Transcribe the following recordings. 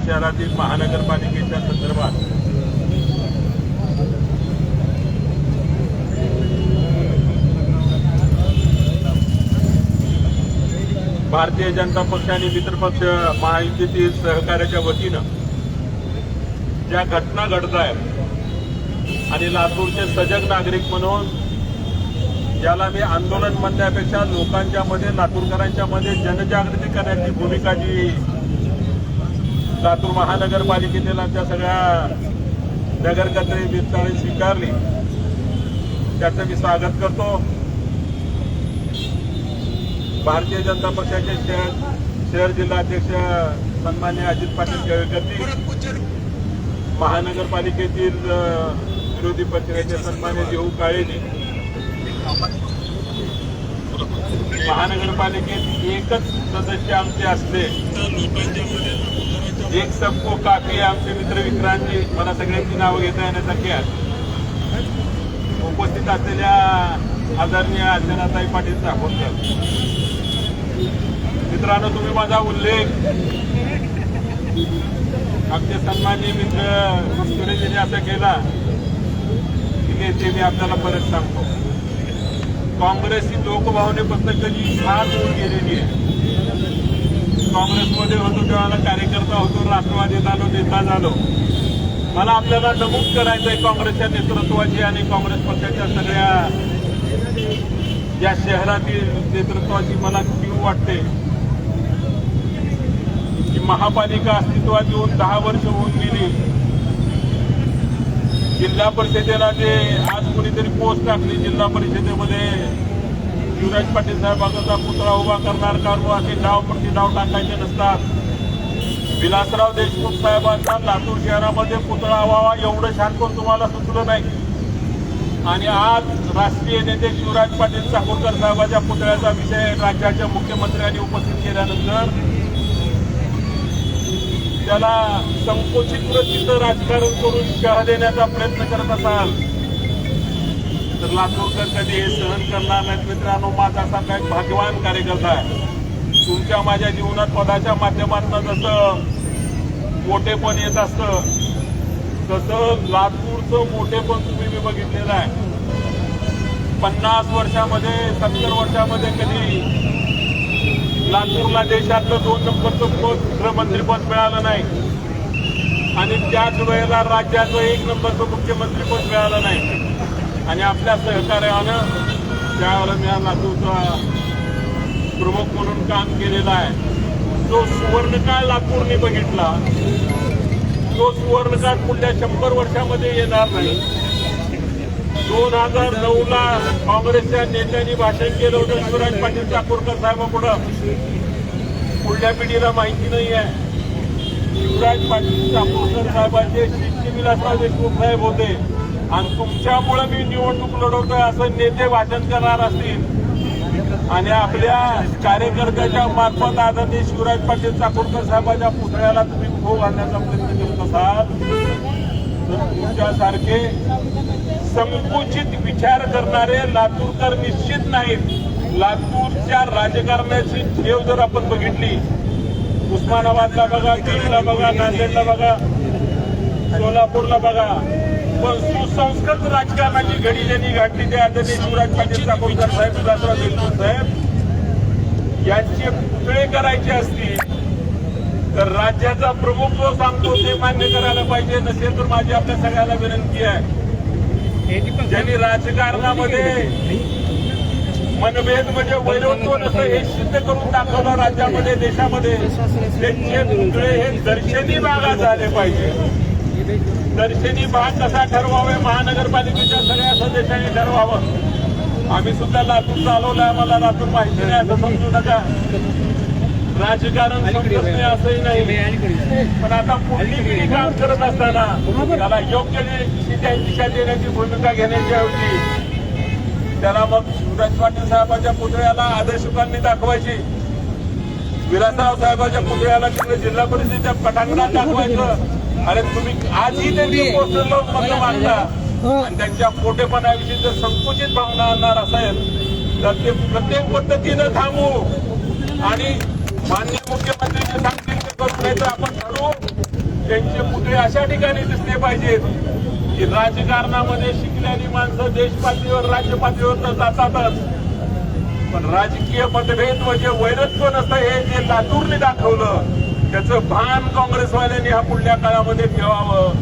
शहरातील महानगरपालिकेच्या संदर्भात भारतीय जनता पक्ष आणि मित्रपक्ष महायुतीतील सहकार्याच्या वतीनं ज्या घटना घडत आहेत आणि लातूरचे सजग नागरिक म्हणून ज्याला मी आंदोलन म्हणण्यापेक्षा लोकांच्या मध्ये लातूरकरांच्या मध्ये जनजागृती करण्याची भूमिका जी लातूर महानगरपालिकेतील आमच्या सगळ्या नगरकर्ते मित्रांनी स्वीकारली त्याचं मी स्वागत करतो। भारतीय जनता पक्षाचे शहर जिल्हाध्यक्ष सन्माननीय अजित पाटील केळकर, महानगरपालिकेतील विरोधी पक्षनेते सन्माननीय देऊ काळेजी, महानगरपालिकेत एकच सदस्य आमचे असले एक सबको काफी आमचे मित्र विक्रांतजी, मला सगळ्यांची नावं घेता येण्यासारखी आहेत। उपस्थित असलेल्या आदरणीय अर्चनाताई पाटील चाकोरकर, मित्रांनो, तुम्ही माझा उल्लेख आमचे सन्माननीय मित्र सुरेशजींनी असं केला की ते मी आपल्याला परत सांगतो। काँग्रेस ही लोकभावनेपासून कधी फार दूर गेलेली आहे। काँग्रेसमध्ये होतो तेव्हा कार्यकर्ता होतो, राष्ट्रवादीत आलो, नेता झालो। मला आपल्याला नमूद करायचं आहे काँग्रेसच्या नेतृत्वाची आणि काँग्रेस पक्षाच्या सगळ्या या शहरातील नेतृत्वाची मला कीव वाटते की महापालिका अस्तित्वात येऊन 10 वर्ष होऊन गेली। जिल्हा परिषदेला जे आज कोणीतरी पोस्ट टाकली जिल्हा परिषदेमध्ये शिवराज पाटील साहेबांचा पुतळा उभा करणार का असे डाव प्रति डाव टाकायचे नसतात। विलासराव देशमुख साहेबांचा लातूर शहरामध्ये पुतळा व्हावा एवढं छान कोण तुम्हाला सुचलं नाही। आणि आज राष्ट्रीय नेते शिवराज पाटील चाकोरकर साहेबांच्या पुतळ्याचा विषय राज्याच्या मुख्यमंत्र्यांनी उपस्थित केल्यानंतर त्याला संकोचित वृत्तीचं राजकारण करून शह देण्याचा प्रयत्न करत असाल तर लातूरकर कधी हे सहन करणार नाहीत। मित्रांनो, माझा सारखा एक भाग्यवान कार्यकर्ता आहे। तुमच्या माझ्या जीवनात पदाच्या माध्यमातून जसं मोठेपण येत असतं तसं लातूरचं मोठेपण तुम्ही मी बघितलेलं आहे। 50 वर्षामध्ये 70 वर्षामध्ये कधी लातूरला देशातलं 2 नंबरचं गृहमंत्रीपद मिळालं नाही आणि त्याच वेळेला राज्याचं 1 नंबरचं मुख्यमंत्रीपद मिळालं नाही। आणि आपल्या सहकार्यानं त्यावेळेला मी लातूरचा प्रमुख म्हणून काम केलेलं आहे। जो सुवर्णकाळ लातूरने बघितला तो सुवर्णकाळ पुढल्या 100 वर्षामध्ये येणार नाही। 2009ला काँग्रेसच्या नेत्यांनी भाषण केलं होतं शिवराज पाटील चाकोरकर साहेबांपुढं, पुढल्या पिढीला माहिती नाही आहे। शिवराज पाटील चाकोरकर साहेबांचे शिष्य विलासराव देशमुख साहेब होते आणि तुमच्यामुळे मी निवडणूक लढवतोय असं नेते भाषण करणार असतील आणि आपल्या कार्यकर्त्याच्या मार्फत आदरणीय शिवराज पाटील चाकोरकर साहेबांच्या पुतळ्याला तुम्ही खो घालण्याचा प्रयत्न करत असाल तर तुमच्यासारखे संकुचित विचार करणारे लातूरकर निश्चित नाहीत। लातूरच्या राजकारणाची ठेव जर आपण बघितली, उस्मानाबादला बघा, बीडला बघा, नांदेडला बघा, सोलापूरला बघा, पण सुसंस्कृत राजकारणाची घडी ज्यांनी घातली ते आदरणीय शिवराज पाटील चाकोरकर साहेब, विलासराव देशमुख साहेब यांचे पुतळे करायचे असतील तर राज्याचा प्रमुख जो सांगतो ते मान्य करायला पाहिजे। नसेल तर माझी आपल्या सगळ्याला विनंती आहे, ज्यांनी राजकारणामध्ये मनभेद म्हणजे वैरत्व नसतं हे सिद्ध करून दाखवलं राज्यामध्ये देशामध्ये, त्यांचे पुतळे हे दर्शनी भागात झाले पाहिजे। दर्शनी भाग कसा ठरवावे महानगरपालिकेच्या सगळ्या सदस्यांनी ठरवावं। आम्ही सुद्धा लातूर चालवलं आहे, मला लातूर माहिती नाही असं समजू नका। राजकारण समजत नाही असंही नाही, पण आता पुढली पिढी काम करत असताना त्याला योग्य दिशा देण्याची भूमिका घेण्याची ऐवजी त्याला मग शिवराज पाटील साहेबांच्या पुतळ्याला आदर्शकांनी दाखवायची, विलासराव साहेबांच्या पुतळ्याला तिकडे जिल्हा परिषदेच्या पटांगणात दाखवायचं। अरे तुम्ही आजही त्यांची पोस्टर लावून मत मागता आणि त्यांच्या मोठेपणाविषयी जर संकुचित भावना आणणार असेल तर ते प्रत्येक पद्धतीनं थांबू आणि माननीय मुख्यमंत्री जे सांगतील ते करू, नाही तर आपण ठरवू त्यांचे पुतळे अशा ठिकाणी दिसले पाहिजेत की राजकारणामध्ये शिकलेली माणसं देश पातळीवर राज्य पातळीवर तर जातातच, पण राजकीय मतभेद म्हणजे वैरत्व नसतं हे जे लातूरने दाखवलं त्याचं भान काँग्रेसवाल्यांनी हा पुढल्या काळामध्ये ठेवावं.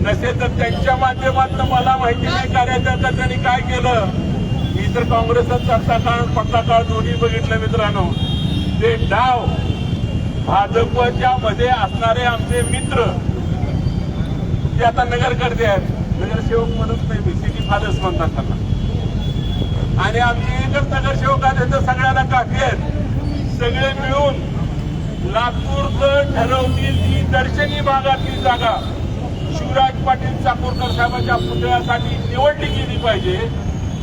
नसेल तर त्यांच्या माध्यमातून मला माहिती नाही कार्यकर्त्यांनी काय केलं. मी तर काँग्रेसचा चढता काळ पडता काळ दोन्ही बघितलं मित्रांनो. ते डाव भाजपच्या मध्ये असणारे आमचे मित्र ते आता नगरकर्ते आहेत, नगरसेवक म्हणत नाही, सिटी फादर्स म्हणतात त्यांना, आणि आमचे एकच नगरसेवक आहेत तर सगळ्यांना काफी आहेत. सगळे मिळून लातूरचं ठरवतील ती दर्शनी भागातली जागा शिवराज पाटील चाकूरकर साहेबांच्या पुतळ्यासाठी निवडली गेली पाहिजे.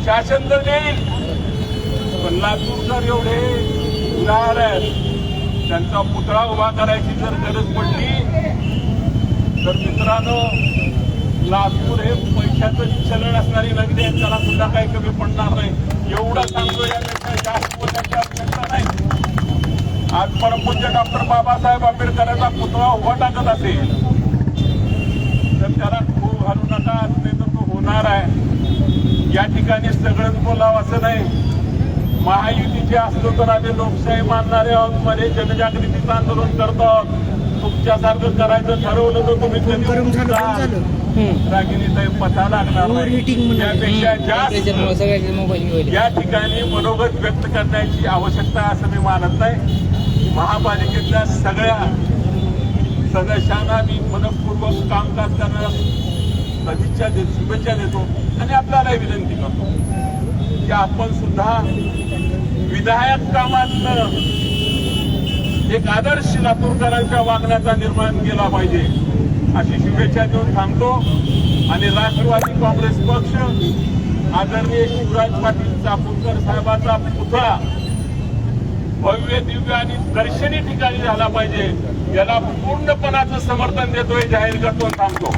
शासन तर देईल, पण लातूरकर एवढे उदाहरण आहेत, त्यांचा पुतळा उभा करायची जर गरज पडली तर मित्रांनो लातूर हे पैशाचं चलन असणारी नगरी आहे, त्याला सुद्धा काही कमी पडणार नाही. एवढं सांगतो, यापेक्षा जास्त बोलण्याची आवश्यकता नाही. आज परमपूज्य डॉक्टर बाबासाहेब आंबेडकरांचा पुतळा उभा टाकत असेल तर त्याला खूप घालू नका, नाही तर तो होणार आहे. या ठिकाणी सगळंच बोलावं असं नाही. महायुतीचे असलो तर आम्ही लोकशाही मानणारे आहोत, मध्ये जनजागृतीचं आंदोलन करतो आहोत. तुमच्यासारखं करायचं ठरवलं तर तुम्ही कधी रागिणीचा पता लागणार नाही. यापेक्षा जास्त या ठिकाणी मनोगत व्यक्त करण्याची आवश्यकता असं मी मानत नाही. महापालिकेतल्या सगळ्या सदस्यांना मी मनपूर्वक कामकाज करण्यास सदिच्छा देतो, शुभेच्छा देतो आणि आपल्यालाही विनंती करतो की आपण सुद्धा विधायक कामातनं एक आदर्श लातूरकरांच्या वागण्याचा निर्माण केला पाहिजे अशी शुभेच्छा देऊन थांबतो. आणि राष्ट्रवादी काँग्रेस पक्ष आदरणीय शिवराज पाटील चाकूरकर साहेबांचा पुतळा भव्य दिव्य आणि दर्शनी ठिकाणी झाला पाहिजे याला पूर्णपणाचं समर्थन देतोय, जाहीर करतो थांबतो.